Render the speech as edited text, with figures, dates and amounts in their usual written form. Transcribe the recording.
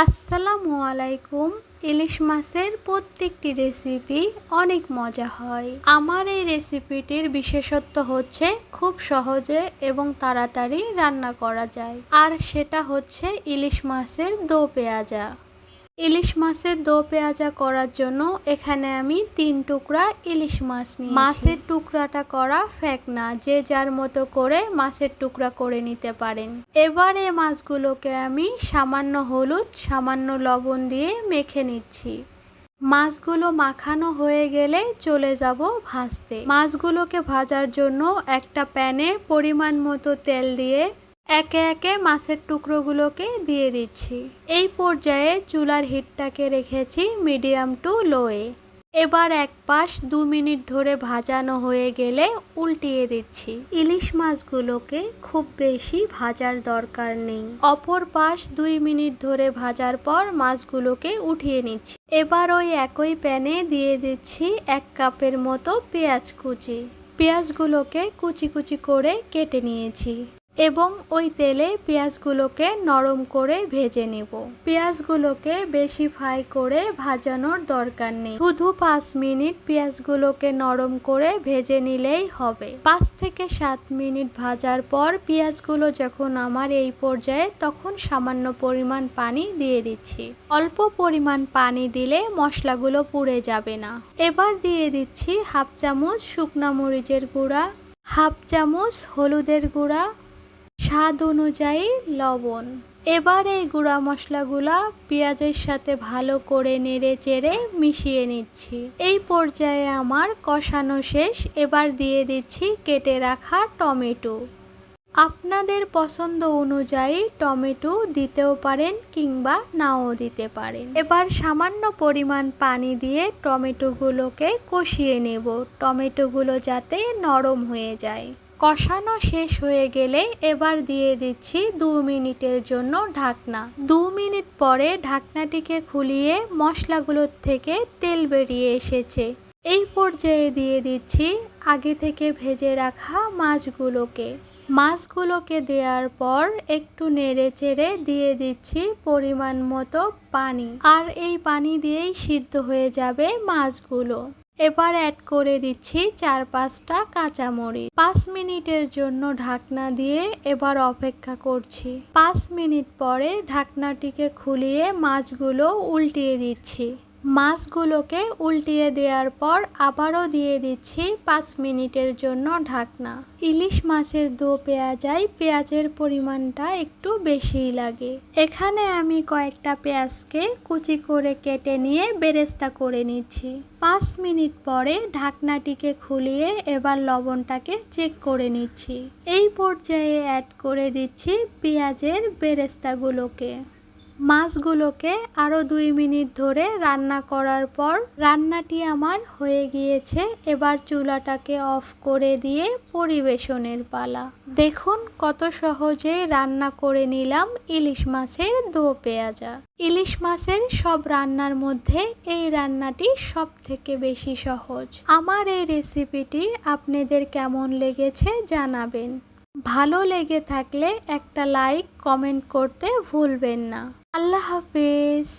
আসসালামু আলাইকুম। ইলিশ মাছের প্রত্যেকটি রেসিপি অনেক মজা হয়। আমার এই রেসিপিটির বিশেষত্ব হচ্ছে খুব সহজে এবং তাড়াতাড়ি রান্না করা যায়, আর সেটা হচ্ছে ইলিশ মাছের দো পেঁয়াজা। ইলিশ মাছের দো পেঁয়াজা করার জন্য এখানে আমি 3 টুকরা ইলিশ মাছ নিয়েছি। মাছের টুকরাটা করা ফ্যাক না, যে যার মতো করে মাছের টুকরা করে নিতে পারেন। এবার এই মাছগুলোকে আমি সামান্য হলুদ, সামান্য লবণ দিয়ে মেখে নিচ্ছি। মাছগুলো মাখানো হয়ে গেলে চলে যাব ভাজতে। মাছগুলোকে ভাজার জন্য একটা প্যানে পরিমাণ মতো তেল দিয়ে একে একে মাছের টুকরোগুলোকে দিয়ে দিচ্ছি। এই পর্যায়ে চুলার হিটটাকে রেখেছি মিডিয়াম টু লোয়ে। এবার এক পাশ 2 মিনিট ধরে ভাজানো হয়ে গেলে উল্টিয়ে দিচ্ছি। ইলিশ মাছগুলোকে খুব বেশি ভাজার দরকার নেই। অপর পাশ 2 মিনিট ধরে ভাজার পর মাছগুলোকে উঠিয়ে নিচ্ছি। এবার ওই একই প্যানে দিয়ে দিচ্ছি 1 কাপের মতো পেঁয়াজ কুচি। পেঁয়াজগুলোকে কুচি কুচি করে কেটে নিয়েছি এবং ওই তেলে পেঁয়াজগুলোকে নরম করে ভেজে নেব। পেঁয়াজগুলোকে বেশি ফ্রাই করে ভাজানোর দরকার নেই, শুধু 5 মিনিট পেঁয়াজগুলোকে নরম করে ভেজে নিলেই হবে। 5 থেকে 7 মিনিট ভাজার পর পেঁয়াজগুলো যখন আমার এই পর্যায়ে, তখন সামান্য পরিমাণ পানি দিয়ে দিচ্ছি। অল্প পরিমাণ পানি দিলে মশলাগুলো পুড়ে যাবে না। এবার দিয়ে দিচ্ছি 1/2 চামচ শুকনা মরিচের গুঁড়া, 1/2 চামচ হলুদের গুঁড়া, স্বাদ অনুযায়ী লবণ। এবার এই গুঁড়া মশলাগুলা পেঁয়াজের সাথে ভালো করে নেড়ে চেড়ে মিশিয়ে নিচ্ছি। এই পর্যায়ে আমার কষানো শেষ। এবার দিয়ে দিচ্ছি কেটে রাখা টমেটো। আপনাদের পছন্দ অনুযায়ী টমেটো দিতেও পারেন কিংবা নাও দিতে পারেন। এবার সামান্য পরিমাণ পানি দিয়ে টমেটোগুলোকে কষিয়ে নেব, টমেটোগুলো যাতে নরম হয়ে যায়। কষানো শেষ হয়ে গেলে এবার দিয়ে দিচ্ছি 2 মিনিটের জন্য ঢাকনা। 2 মিনিট পরে ঢাকনাটিকে খুলিয়ে মশলাগুলোর থেকে তেল বেরিয়ে এসেছে। এই পর্যায়ে দিয়ে দিচ্ছি আগে থেকে ভেজে রাখা মাছগুলোকে। মাছগুলোকে দেওয়ার পর একটু নেড়ে চেড়ে দিয়ে দিচ্ছি পরিমাণ মতো পানি, আর এই পানি দিয়েই সিদ্ধ হয়ে যাবে মাছগুলো। এবার অ্যাড করে দিচ্ছি 4-5টা কাঁচামরিচ। 5 মিনিটের জন্য ঢাকনা দিয়ে এবার অপেক্ষা করছি। 5 মিনিট পরে ঢাকনাটিকে খুলিয়ে মাছগুলো উল্টিয়ে দিচ্ছি। মাছগুলোকে উল্টিয়ে দেওয়ার পর আবারও দিয়ে দিচ্ছি 5 মিনিটের জন্য ঢাকনা। ইলিশ মাছের দো পেঁয়াজায় পেঁয়াজের পরিমাণটা একটু বেশিই লাগে। এখানে আমি কয়েকটা পেঁয়াজকে কুচি করে কেটে নিয়ে বেরেস্তা করে নিচ্ছি। 5 মিনিট পরে ঢাকনাটিকে খুলিয়ে এবার লবণটাকে চেক করে নিচ্ছি। এই পর্যায়ে অ্যাড করে দিচ্ছি পেঁয়াজের বেরেস্তাগুলোকে। মাছগুলোকে আরও 2 মিনিট ধরে রান্না করার পর রান্নাটি আমার হয়ে গিয়েছে। এবার চুলাটাকে অফ করে দিয়ে পরিবেশনের পালা। দেখুন কত সহজে রান্না করে নিলাম ইলিশ মাছের দো পেঁয়াজা। ইলিশ মাছের সব রান্নার মধ্যে এই রান্নাটি সব থেকে বেশি সহজ। আমার এই রেসিপিটি আপনাদের কেমন লেগেছে জানাবেন। ভালো লেগে থাকলে একটা লাইক, কমেন্ট করতে ভুলবেন না। আল্লাহ হাফেজ।